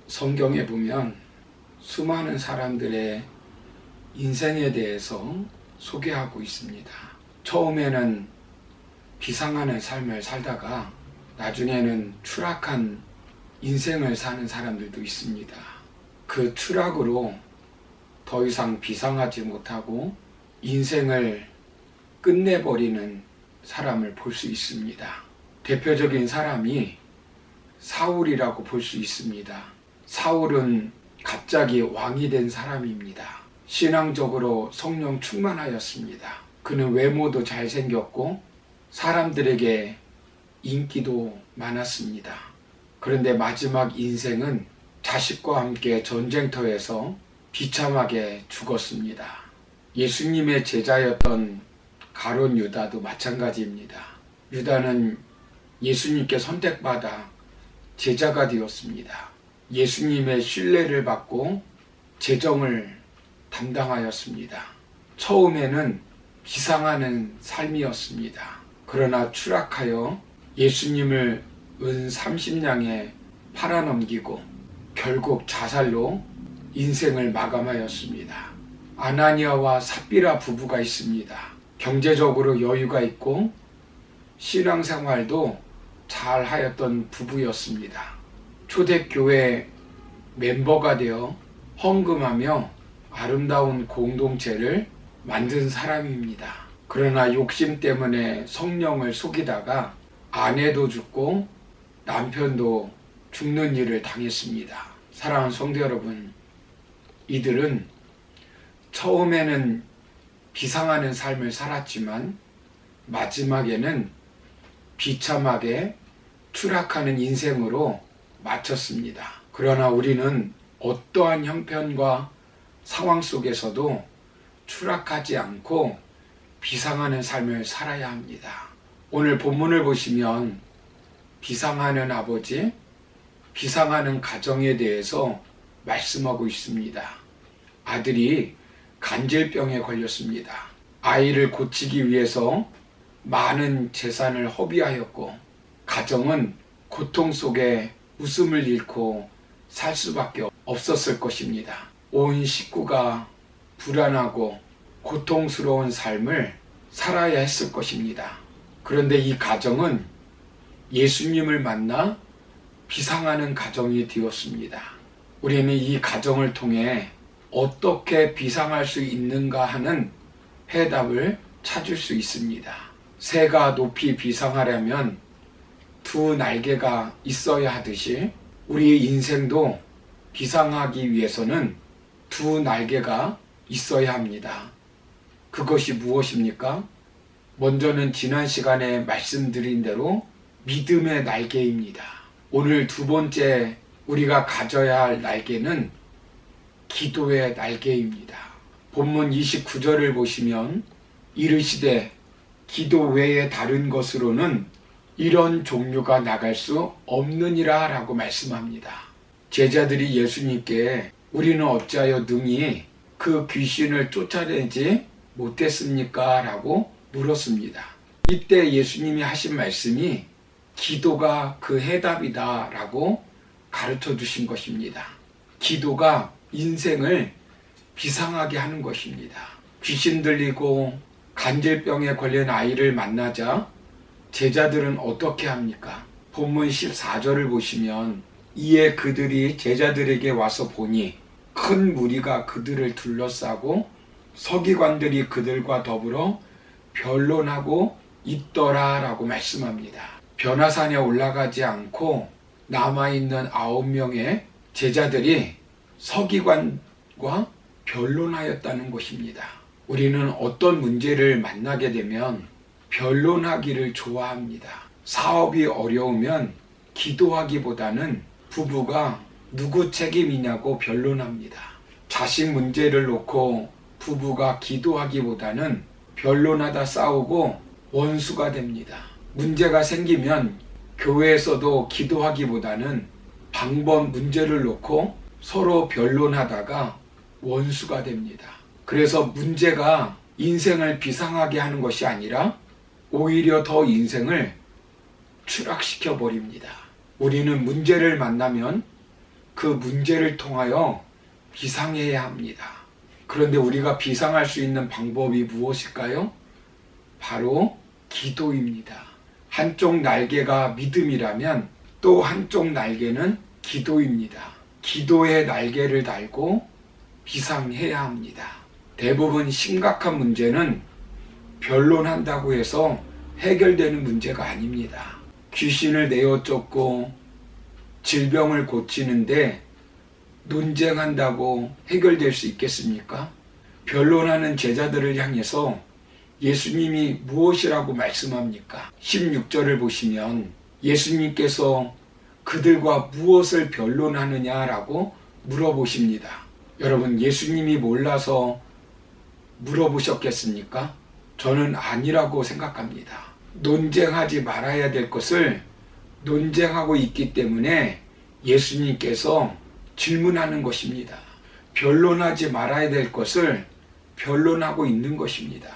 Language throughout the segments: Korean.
성경에 보면 수많은 사람들의 인생에 대해서 소개하고 있습니다. 처음에는 비상하는 삶을 살다가 나중에는 추락한 인생을 사는 사람들도 있습니다. 그 추락으로 더 이상 비상하지 못하고 인생을 끝내버리는 사람을 볼 수 있습니다. 대표적인 사람이 사울이라고 볼 수 있습니다. 사울은 갑자기 왕이 된 사람입니다. 신앙적으로 성령 충만하였습니다. 그는 외모도 잘생겼고 사람들에게 인기도 많았습니다. 그런데 마지막 인생은 자식과 함께 전쟁터에서 비참하게 죽었습니다. 예수님의 제자였던 가룟 유다도 마찬가지입니다. 유다는 예수님께 선택받아 제자가 되었습니다. 예수님의 신뢰를 받고 재정을 담당하였습니다. 처음에는 비상하는 삶이었습니다. 그러나 추락하여 예수님을 은 30냥에 팔아넘기고 결국 자살로 인생을 마감하였습니다. 아나니아와 삽비라 부부가 있습니다. 경제적으로 여유가 있고 신앙생활도 잘 하였던 부부였습니다. 초대교회 멤버가 되어 헌금하며 아름다운 공동체를 만든 사람입니다. 그러나 욕심 때문에 성령을 속이다가 아내도 죽고 남편도 죽는 일을 당했습니다. 사랑하는 성도 여러분, 이들은 처음에는 비상하는 삶을 살았지만 마지막에는 비참하게 추락하는 인생으로 마쳤습니다. 그러나 우리는 어떠한 형편과 상황 속에서도 추락하지 않고 비상하는 삶을 살아야 합니다. 오늘 본문을 보시면 비상하는 아버지, 비상하는 가정에 대해서 말씀하고 있습니다. 아들이 간질병에 걸렸습니다. 아이를 고치기 위해서 많은 재산을 허비하였고 가정은 고통 속에 웃음을 잃고 살 수밖에 없었을 것입니다. 온 식구가 불안하고 고통스러운 삶을 살아야 했을 것입니다. 그런데 이 가정은 예수님을 만나 비상하는 가정이 되었습니다. 우리는 이 가정을 통해 어떻게 비상할 수 있는가 하는 해답을 찾을 수 있습니다. 새가 높이 비상하려면 두 날개가 있어야 하듯이 우리의 인생도 비상하기 위해서는 두 날개가 있어야 합니다. 그것이 무엇입니까? 먼저는 지난 시간에 말씀드린 대로 믿음의 날개입니다. 오늘 두 번째 우리가 가져야 할 날개는 기도의 날개입니다. 본문 29절을 보시면 이르시되 기도 외에 다른 것으로는 이런 종류가 나갈 수 없느니라 라고 말씀합니다. 제자들이 예수님께 우리는 어찌하여 능히 그 귀신을 쫓아내지 못했습니까? 라고 물었습니다. 이때 예수님이 하신 말씀이 기도가 그 해답이다 라고 가르쳐 주신 것입니다. 기도가 인생을 비상하게 하는 것입니다. 귀신 들리고 간질병에 걸린 아이를 만나자 제자들은 어떻게 합니까? 본문 14절을 보시면 이에 그들이 제자들에게 와서 보니 큰 무리가 그들을 둘러싸고 서기관들이 그들과 더불어 변론하고 있더라 라고 말씀합니다. 변화산에 올라가지 않고 남아있는 9명의 제자들이 서기관과 변론하였다는 것입니다. 우리는 어떤 문제를 만나게 되면 변론하기를 좋아합니다. 사업이 어려우면 기도하기보다는 부부가 누구 책임이냐고 변론합니다. 자식 문제를 놓고 부부가 기도하기보다는 변론하다 싸우고 원수가 됩니다. 문제가 생기면 교회에서도 기도하기보다는 방법 문제를 놓고 서로 변론하다가 원수가 됩니다. 그래서 문제가 인생을 비상하게 하는 것이 아니라 오히려 더 인생을 추락시켜 버립니다. 우리는 문제를 만나면 그 문제를 통하여 비상해야 합니다. 그런데 우리가 비상할 수 있는 방법이 무엇일까요? 바로 기도입니다. 한쪽 날개가 믿음이라면 또 한쪽 날개는 기도입니다. 기도의 날개를 달고 비상해야 합니다. 대부분 심각한 문제는 변론한다고 해서 해결되는 문제가 아닙니다. 귀신을 내어 쫓고 질병을 고치는데 논쟁한다고 해결될 수 있겠습니까? 변론하는 제자들을 향해서 예수님이 무엇이라고 말씀합니까? 16절을 보시면 예수님께서 그들과 무엇을 변론하느냐라고 물어보십니다. 여러분, 예수님이 몰라서 물어보셨겠습니까? 저는 아니라고 생각합니다. 논쟁하지 말아야 될 것을 논쟁하고 있기 때문에 예수님께서 질문하는 것입니다. 변론하지 말아야 될 것을 변론하고 있는 것입니다.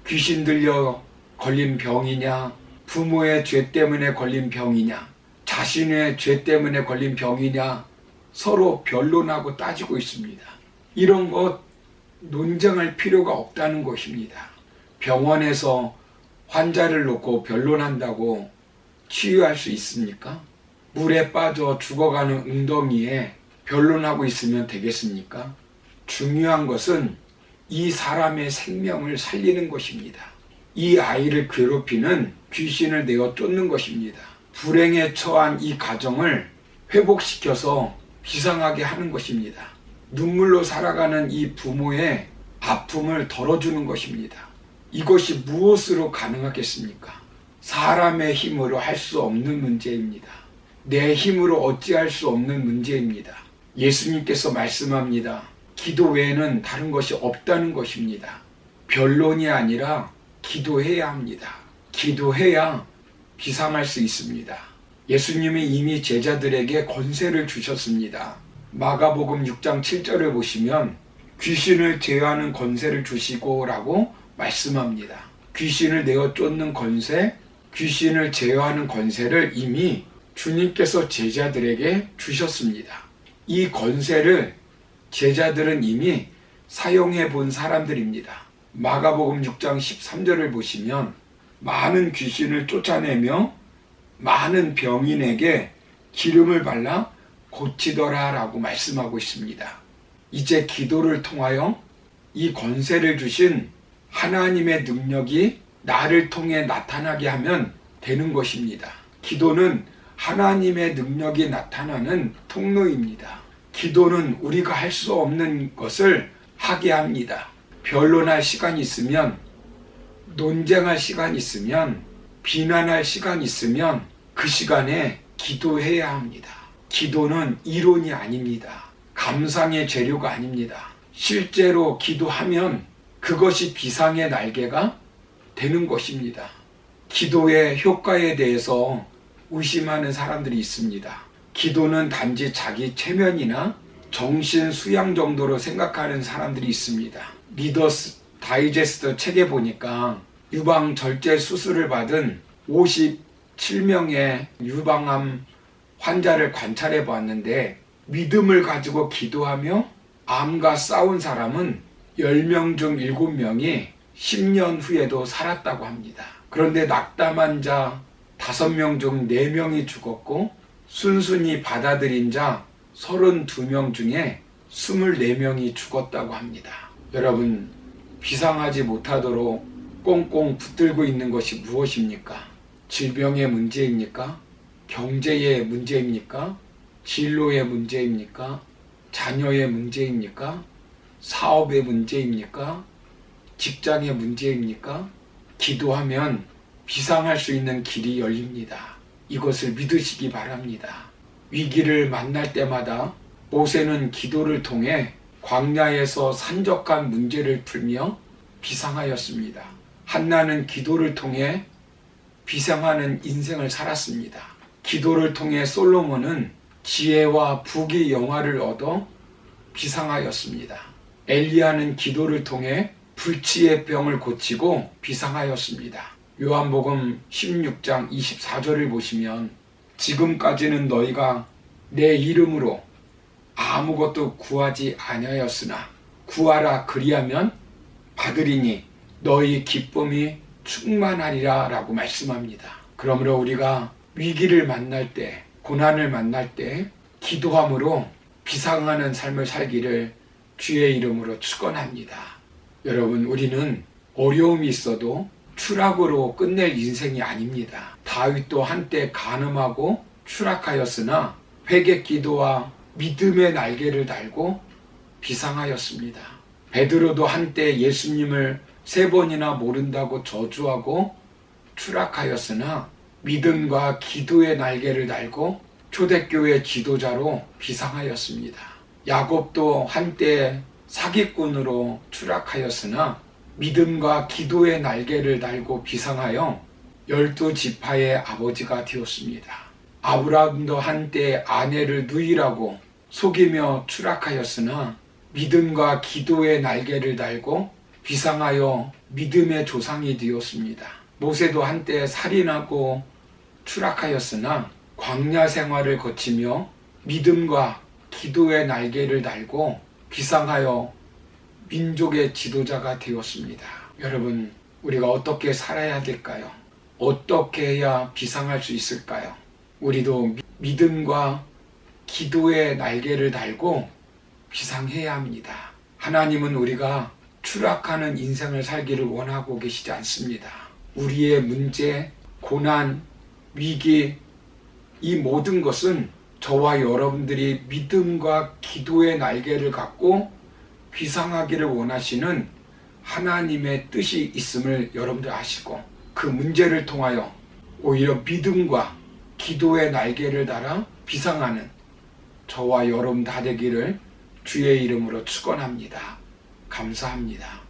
귀신 들려 걸린 병이냐, 부모의 죄 때문에 걸린 병이냐, 자신의 죄 때문에 걸린 병이냐, 서로 변론하고 따지고 있습니다. 이런 것 논쟁할 필요가 없다는 것입니다. 병원에서 환자를 놓고 변론한다고 치유할 수 있습니까? 물에 빠져 죽어가는 웅덩이에 변론하고 있으면 되겠습니까? 중요한 것은 이 사람의 생명을 살리는 것입니다. 이 아이를 괴롭히는 귀신을 내어 쫓는 것입니다. 불행에 처한 이 가정을 회복시켜서 비상하게 하는 것입니다. 눈물로 살아가는 이 부모의 아픔을 덜어주는 것입니다. 이것이 무엇으로 가능하겠습니까? 사람의 힘으로 할 수 없는 문제입니다. 내 힘으로 어찌할 수 없는 문제입니다. 예수님께서 말씀합니다. 기도 외에는 다른 것이 없다는 것입니다. 변론이 아니라 기도해야 합니다. 기도해야 비상할 수 있습니다. 예수님이 이미 제자들에게 권세를 주셨습니다. 마가복음 6장 7절을 보시면 귀신을 제어하는 권세를 주시고 라고 말씀합니다. 귀신을 내어 쫓는 권세, 귀신을 제어하는 권세를 이미 주님께서 제자들에게 주셨습니다. 이 권세를 제자들은 이미 사용해 본 사람들입니다. 마가복음 6장 13절을 보시면 많은 귀신을 쫓아내며 많은 병인에게 기름을 발라 고치더라 라고 말씀하고 있습니다. 이제 기도를 통하여 이 권세를 주신 하나님의 능력이 나를 통해 나타나게 하면 되는 것입니다. 기도는 하나님의 능력이 나타나는 통로입니다. 기도는 우리가 할 수 없는 것을 하게 합니다. 변론할 시간이 있으면, 논쟁할 시간이 있으면, 비난할 시간이 있으면 그 시간에 기도해야 합니다. 기도는 이론이 아닙니다. 감상의 재료가 아닙니다. 실제로 기도하면 그것이 비상의 날개가 되는 것입니다. 기도의 효과에 대해서 의심하는 사람들이 있습니다. 기도는 단지 자기 체면이나 정신 수양 정도로 생각하는 사람들이 있습니다. 리더스 다이제스트 책에 보니까 유방 절제 수술을 받은 57명의 유방암 환자를 관찰해 보았는데 믿음을 가지고 기도하며 암과 싸운 사람은 10명 중 7명이 10년 후에도 살았다고 합니다. 그런데 낙담한 자 5명 중 4명이 죽었고 순순히 받아들인 자 32명 중에 24명이 죽었다고 합니다. 여러분, 비상하지 못하도록 꽁꽁 붙들고 있는 것이 무엇입니까? 질병의 문제입니까? 경제의 문제입니까? 진로의 문제입니까? 자녀의 문제입니까? 사업의 문제입니까? 직장의 문제입니까? 기도하면 비상할 수 있는 길이 열립니다. 이것을 믿으시기 바랍니다. 위기를 만날 때마다 모세는 기도를 통해 광야에서 산적한 문제를 풀며 비상하였습니다. 한나는 기도를 통해 비상하는 인생을 살았습니다. 기도를 통해 솔로몬은 지혜와 부귀 영화를 얻어 비상하였습니다. 엘리야는 기도를 통해 불치의 병을 고치고 비상하였습니다. 요한복음 16장 24절을 보시면 지금까지는 너희가 내 이름으로 아무것도 구하지 아니하였으나 구하라 그리하면 받으리니 너희 기쁨이 충만하리라 라고 말씀합니다. 그러므로 우리가 위기를 만날 때, 고난을 만날 때 기도함으로 비상하는 삶을 살기를 주의 이름으로 축원합니다. 여러분, 우리는 어려움이 있어도 추락으로 끝낼 인생이 아닙니다. 다윗도 한때 간음하고 추락하였으나 회개 기도와 믿음의 날개를 달고 비상하였습니다. 베드로도 한때 예수님을 3번이나 모른다고 저주하고 추락하였으나 믿음과 기도의 날개를 달고 초대교회 지도자로 비상하였습니다. 야곱도 한때 사기꾼으로 추락하였으나 믿음과 기도의 날개를 달고 비상하여 12지파의 아버지가 되었습니다. 아브라함도 한때 아내를 누이라고 속이며 추락하였으나 믿음과 기도의 날개를 달고 비상하여 믿음의 조상이 되었습니다. 모세도 한때 살인하고 추락하였으나 광야 생활을 거치며 믿음과 기도의 날개를 달고 비상하여 민족의 지도자가 되었습니다. 여러분, 우리가 어떻게 살아야 될까요? 어떻게 해야 비상할 수 있을까요? 우리도 믿음과 기도의 날개를 달고 비상해야 합니다. 하나님은 우리가 추락하는 인생을 살기를 원하고 계시지 않습니다. 우리의 문제, 고난, 위기, 이 모든 것은 저와 여러분들이 믿음과 기도의 날개를 갖고 비상하기를 원하시는 하나님의 뜻이 있음을 여러분들 아시고, 그 문제를 통하여 오히려 믿음과 기도의 날개를 달아 비상하는 저와 여러분 다 되기를 주의 이름으로 축원합니다. 감사합니다.